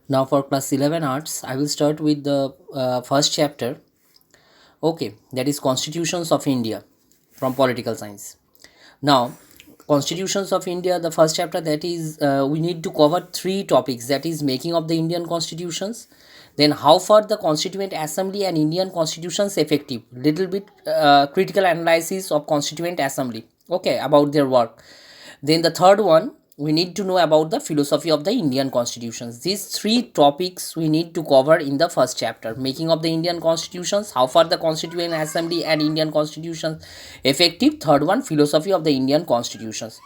Now for class 11 arts, I will start with the first chapter. Okay, that is Constitutions of India from political science. Now, Constitutions of India, the first chapter, that is we need to cover three topics, that is making of the Indian constitutions, then how far the Constituent Assembly and Indian constitutions effective, little bit critical analysis of Constituent Assembly, okay, about their work. Then the third one, we need to know about the philosophy of the Indian constitutions. These three topics we need to cover in the first chapter, making of the Indian constitutions, how far the Constituent Assembly and Indian constitutions effective. Third one, philosophy of the Indian constitutions.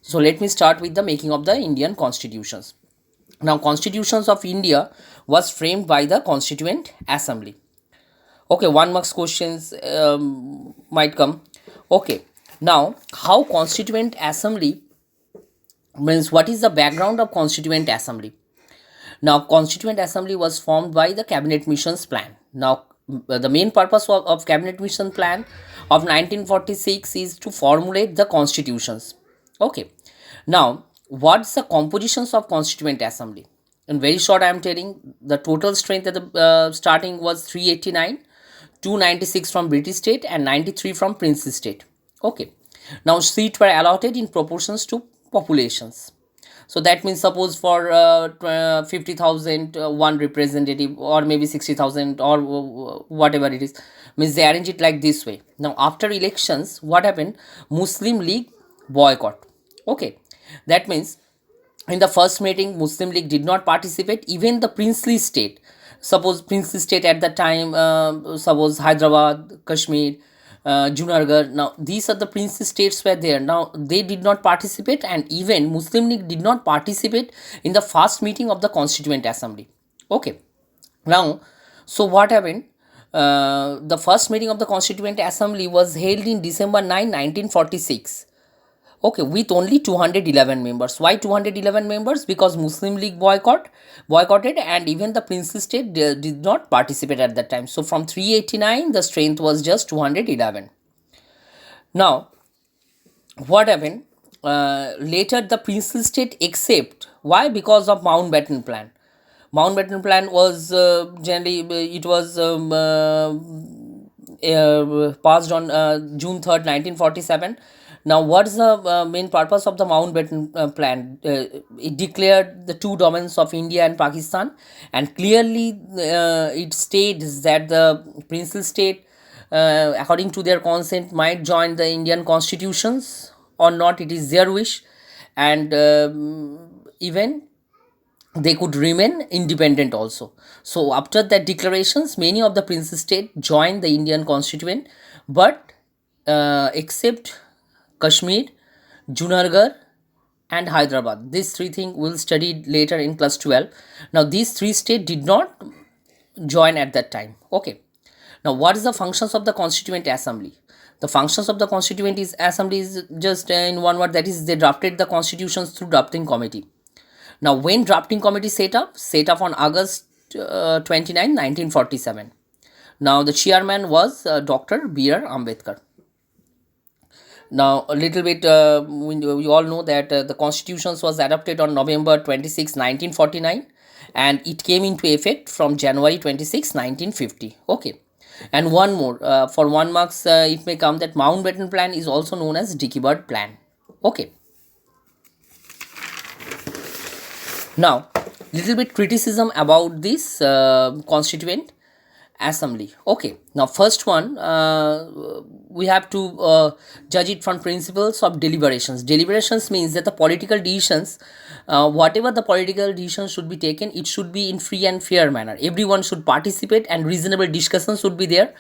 So let me start with the making of the Indian constitutions. Now, constitutions of India was framed by the Constituent Assembly. Okay, one marks questions might come. Okay, now how Constituent Assembly means, what is the background of Constituent Assembly? Now, Constituent Assembly was formed by the Cabinet Missions Plan. Now, the main purpose of Cabinet Mission Plan of 1946 is to formulate the constitutions. Okay. Now, what's the compositions of Constituent Assembly? In very short, I am telling the total strength at the starting was 389, 296 from British state and 93 from Prince state. Okay. Now, seats were allotted in proportions to populations. So that means, suppose for 50,000 one representative, or maybe 60,000, or whatever it is, means they arrange it like this way. Now after elections, what happened? Muslim League boycott. Okay, that means in the first meeting Muslim League did not participate. Even the princely state, suppose princely state at the time, suppose Hyderabad, Kashmir, Junagadh. Now these are the princely states were there. Now they did not participate, and even Muslim League did not participate in the first meeting of the Constituent Assembly. Okay. Now, so what happened? The first meeting of the Constituent Assembly was held in December 9, 1946. Okay, with only 211 members. Why 211 members? Because Muslim League boycotted, and even the princely state did not participate at that time. So from 389, the strength was just 211. Now, what happened? Later, the princely state accept. Why? Because of Mountbatten Plan. Mountbatten Plan was generally, it was passed on June 3rd, 1947. Now, what is the main purpose of the Mountbatten Plan? It declared the two domains of India and Pakistan, and clearly it states that the princely state, according to their consent, might join the Indian constitutions or not. It is their wish, and even they could remain independent also. So after that declarations, many of the princely state joined the Indian constituent, but except Kashmir, Junagadh, and Hyderabad. These three things we'll study later in class 12. Now these three states did not join at that time. Okay. Now what is the functions of the Constituent Assembly? The functions of the Constituent Assembly is just in one word, that is they drafted the constitutions through drafting committee. Now when drafting committee set up on August 29, 1947. Now the chairman was Dr. B.R. Ambedkar. Now a little bit, we all know that the constitutions was adopted on November 26, 1949, and it came into effect from January 26, 1950. Okay. And one more, for 1 marks, it may come that Mountbatten Plan is also known as Dickey Bird Plan. Okay. Now, little bit criticism about this Constituent Assembly. Okay. Now, first one, we have to judge it from principles of deliberations. Deliberations means that the political decisions, whatever the political decisions should be taken, it should be in free and fair manner. Everyone should participate, and reasonable discussion should be there.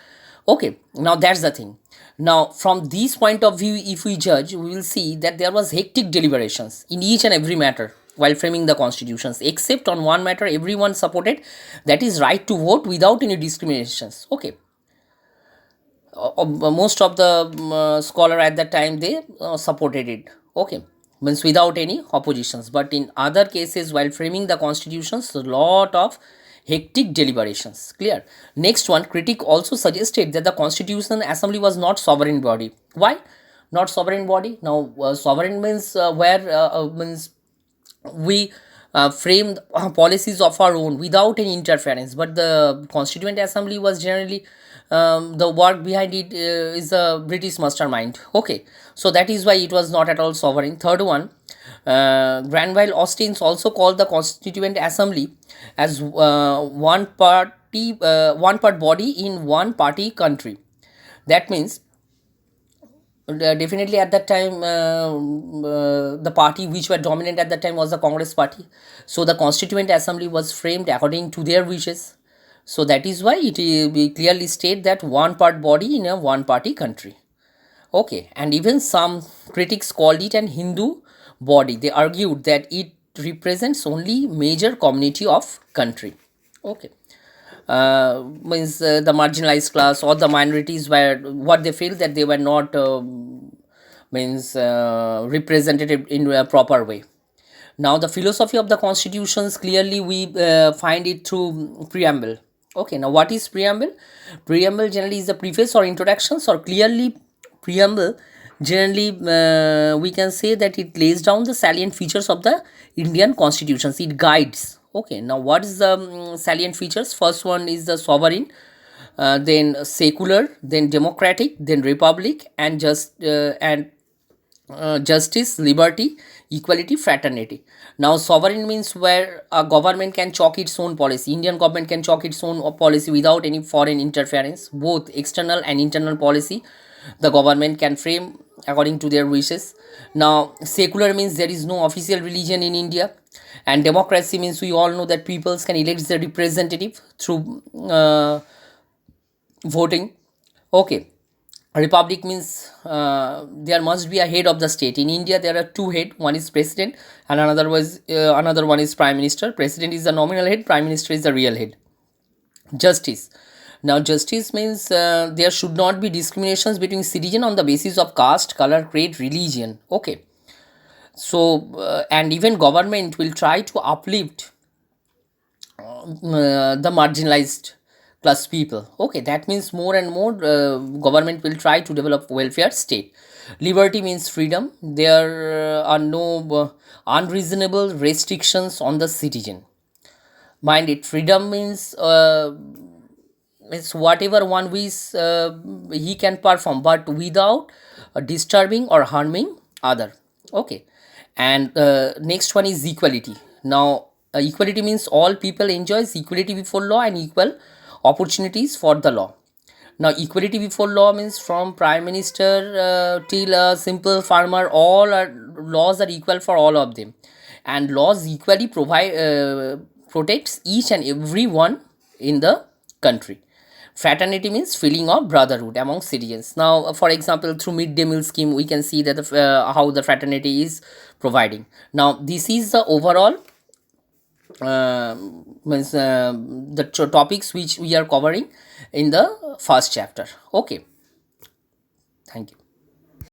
Okay. Now that's the thing. Now from this point of view, if we judge, we will see that there was hectic deliberations in each and every matter while framing the constitutions, except on one matter everyone supported, that is right to vote without any discriminations. Okay. Most of the scholar at that time, they supported it. Okay, means without any oppositions. But in other cases, while framing the constitutions, a lot of hectic deliberations. Clear. Next one, critic also suggested that the Constitutional Assembly was not sovereign body. Why not sovereign body? Now sovereign means where means we frame policies of our own without any interference. But the Constituent Assembly was generally, the work behind it is the British mastermind. Okay, so that is why it was not at all sovereign. Third one, Granville Austin's also called the Constituent Assembly as one part body in one party country. That means definitely at that time, the party which were dominant at that time was the Congress party. So the Constituent Assembly was framed according to their wishes. So that is why it we clearly state that one part body in a one party country. Okay, and even some critics called it an Hindu body. They argued that it represents only major community of country. Okay, means the marginalized class or the minorities were what they feel that they were not means represented in a proper way. Now the philosophy of the constitutions, clearly we find it through preamble. Okay, now what is preamble? Preamble generally is the preface or introductions, or clearly preamble generally we can say that it lays down the salient features of the Indian constitutions. It guides. Okay, now what is the salient features? First one is the sovereign, then secular, then democratic, then republic, and justice, liberty, equality, fraternity. Now sovereign means where a government can chalk its own policy. Indian government can chalk its own policy without any foreign interference. Both external and internal policy the government can frame according to their wishes. Now secular means there is no official religion in India, and democracy means we all know that peoples can elect their representative through voting. Okay, republic means there must be a head of the state. In India there are two head, one is president and another one is prime minister. President is the nominal head, prime minister is the real head. Justice, now justice means there should not be discriminations between citizen on the basis of caste, color, creed, religion. Okay, so and even government will try to uplift the marginalized class people. Okay, that means more and more government will try to develop welfare state. Liberty means freedom. There are no unreasonable restrictions on the citizen. Mind it, freedom means whatever one wish he can perform, but without disturbing or harming other. Okay, and next one is equality. Now equality means all people enjoys equality before law and equal opportunities for the law. Now equality before law means from prime minister till a simple farmer, all are laws are equal for all of them, and laws equally provide protects each and every one in the country. Fraternity means feeling of brotherhood among citizens. Now for example, through midday meal scheme we can see that how the fraternity is providing. Now this is the overall means the topics which we are covering in the first chapter. Okay, thank you.